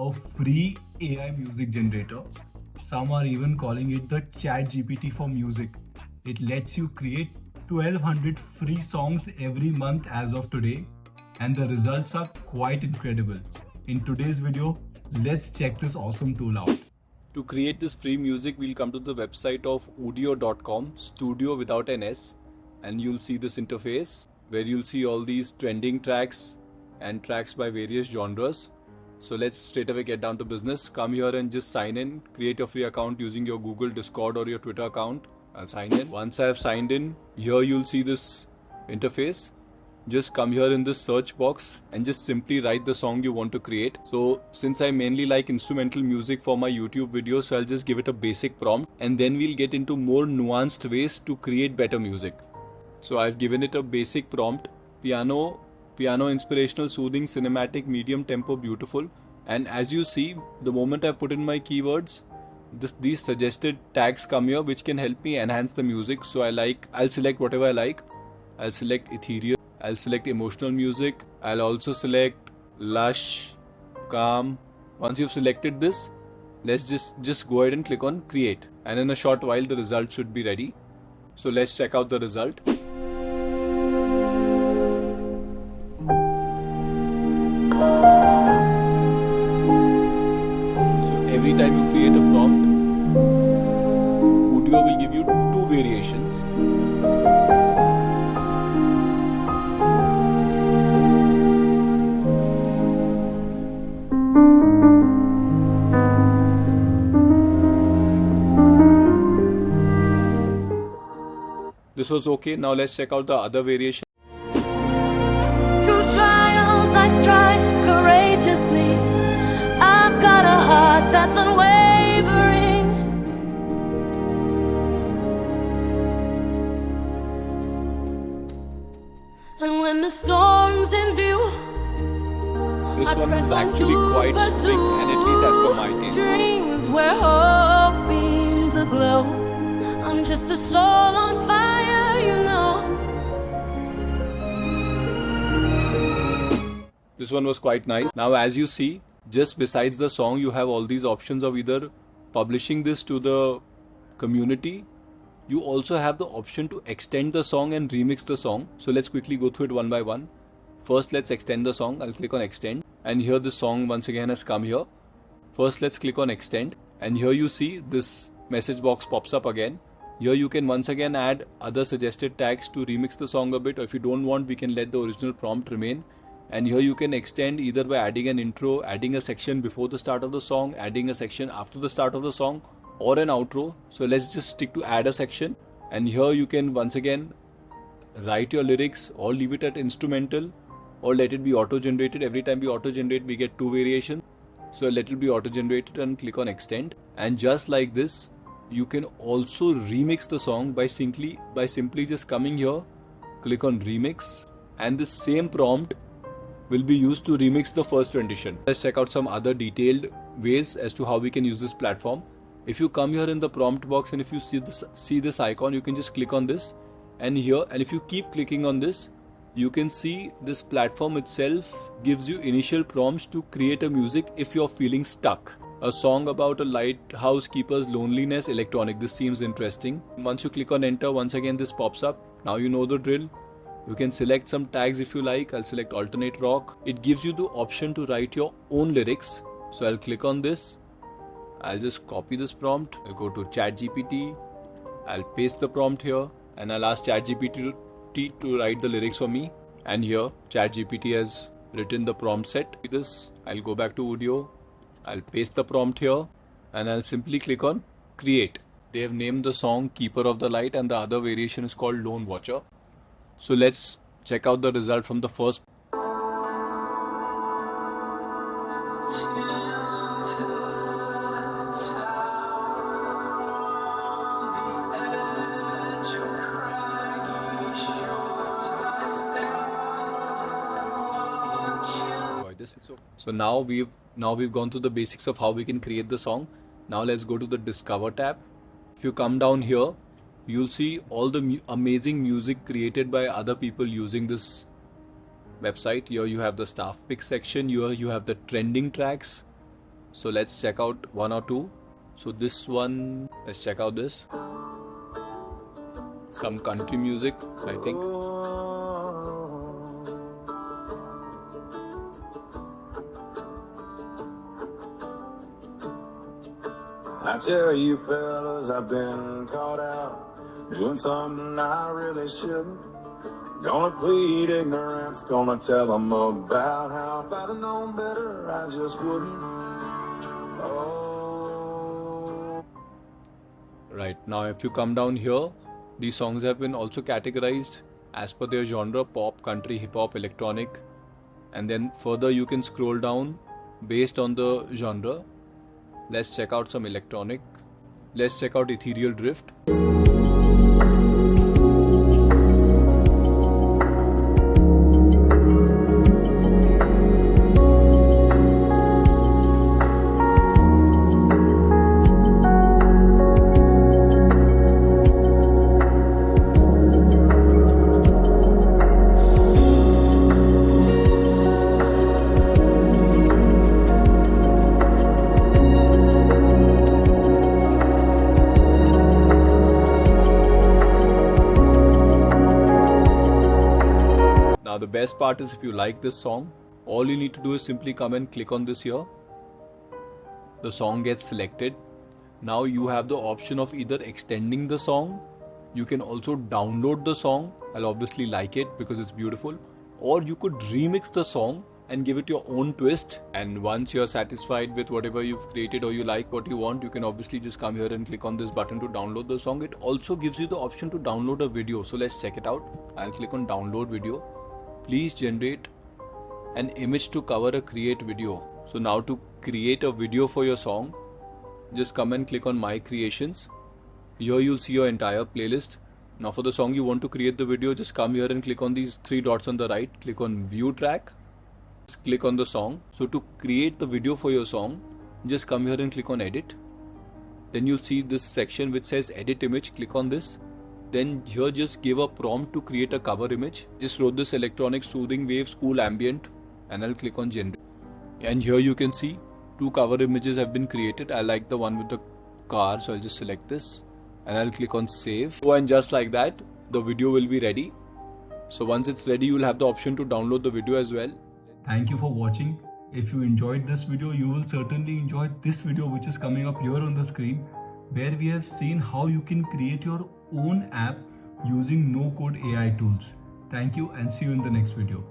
a free AI music generator. Some are even calling it the Chat GPT for music. It lets you create 1200 free songs every month as of today, and the results are quite incredible. In today's video, let's check this awesome tool out. To create this free music, we'll come to the website of Udio.com, studio without an S, and you'll see this interface where you'll see all these trending tracks and tracks by various genres. So let's straight away get down to business. Come here and just sign in, create a free account using your Google, Discord or your Twitter account. I'll sign in. Once I have signed in, here you'll see this interface. Just come here in this search box and just simply write the song you want to create. So since I mainly like instrumental music for my YouTube videos, so I'll just give it a basic prompt and then we'll get into more nuanced ways to create better music. So I've given it a basic prompt: piano, inspirational, soothing, cinematic, medium tempo, beautiful. And as you see, the moment I put in my keywords, these suggested tags come here which can help me enhance the music. So I'll select whatever I like. I'll select ethereal, I'll select emotional music, I'll also select lush, calm. Once you've selected this, let's just go ahead and click on create, and in a short while the result should be ready. So let's check out the result. Every time you create a prompt, Udio will give you two variations. This was okay. Now let's check out the other variation. Through trials I stride courageously. I've got a heart that's unwavering. And when the storm's in view, this one is actually quite slick, and at least as per my taste. Dreams where hope beams aglow. I'm just a soul on fire, you know. This one was quite nice. Now as you see, just besides the song, you have all these options of either publishing this to the community. You also have the option to extend the song and remix the song. So let's quickly go through it one by one. First, let's extend the song. I'll click on extend, and here the song once again has come here. First, let's click on extend, and here you see this message box pops up again. Here you can once again add other suggested tags to remix the song a bit, or if you don't want, we can let the original prompt remain. And here you can extend either by adding an intro, adding a section before the start of the song, adding a section after the start of the song, or an outro. So let's just stick to add a section. And here you can once again write your lyrics or leave it at instrumental, or let it be auto-generated. Every time we auto-generate, we get two variations. So let it be auto-generated and click on extend. And just like this, you can also remix the song by simply just coming here, click on remix, and the same prompt will be used to remix the first rendition. Let's check out some other detailed ways as to how we can use this platform. If you come here in the prompt box, and if you see this icon, you can just click on this, and here, and if you keep clicking on this, you can see this platform itself gives you initial prompts to create a music if you're feeling stuck. A song about a lighthouse keeper's loneliness, electronic. This seems interesting. Once you click on enter, once again this pops up. Now you know the drill. You can select some tags if you like. I'll select alternate rock. It gives you the option to write your own lyrics. So I'll click on this. I'll just copy this prompt. I'll go to ChatGPT. I'll paste the prompt here, and I'll ask ChatGPT to write the lyrics for me. And here ChatGPT has written the prompt set. I'll go back to Udio. I'll paste the prompt here, and I'll simply click on create. They have named the song Keeper of the Light, and the other variation is called Lone Watcher. So let's check out the result from the first. So now we've gone through the basics of how we can create the song. Now let's go to the Discover tab. If you come down here, you'll see all the amazing music created by other people using this website. Here you have the staff pick section. Here you have the trending tracks. So let's check out one or two. So this one, let's check out this. Some country music, I think. I tell you fellas, I've been caught out doing something I really shouldn't. Gonna plead ignorance, gonna tell them about how if I'd have known better, I just wouldn't. Oh. Right, now if you come down here, these songs have been also categorized as per their genre: pop, country, hip hop, electronic. And then further you can scroll down based on the genre. Let's check out some electronic. Let's check out Ethereal Drift. Now the best part is, if you like this song, all you need to do is simply come and click on this here. The song gets selected. Now you have the option of either extending the song, you can also download the song. I'll obviously like it because it's beautiful. Or you could remix the song and give it your own twist. And once you're satisfied with whatever you've created, or you like what you want, you can obviously just come here and click on this button to download the song. It also gives you the option to download a video. So let's check it out. I'll click on download video. Please generate an image to cover a create video. So now to create a video for your song, just come and click on my creations. Here you'll see your entire playlist. Now for the song you want to create the video, just come here and click on these three dots on the right. Click on view track. Just click on the song. So to create the video for your song, just come here and click on edit. Then you'll see this section which says edit image. Click on this. Then here just give a prompt to create a cover image. Just wrote this electronic soothing waves cool ambient, and I'll click on generate. And here you can see two cover images have been created. I like the one with the car, so I'll just select this and I'll click on save. Oh, and just like that, the video will be ready. So once it's ready, you'll have the option to download the video as well. Thank you for watching. If you enjoyed this video, you will certainly enjoy this video which is coming up here on the screen, where we have seen how you can create your own app using no-code AI tools. Thank you and see you in the next video.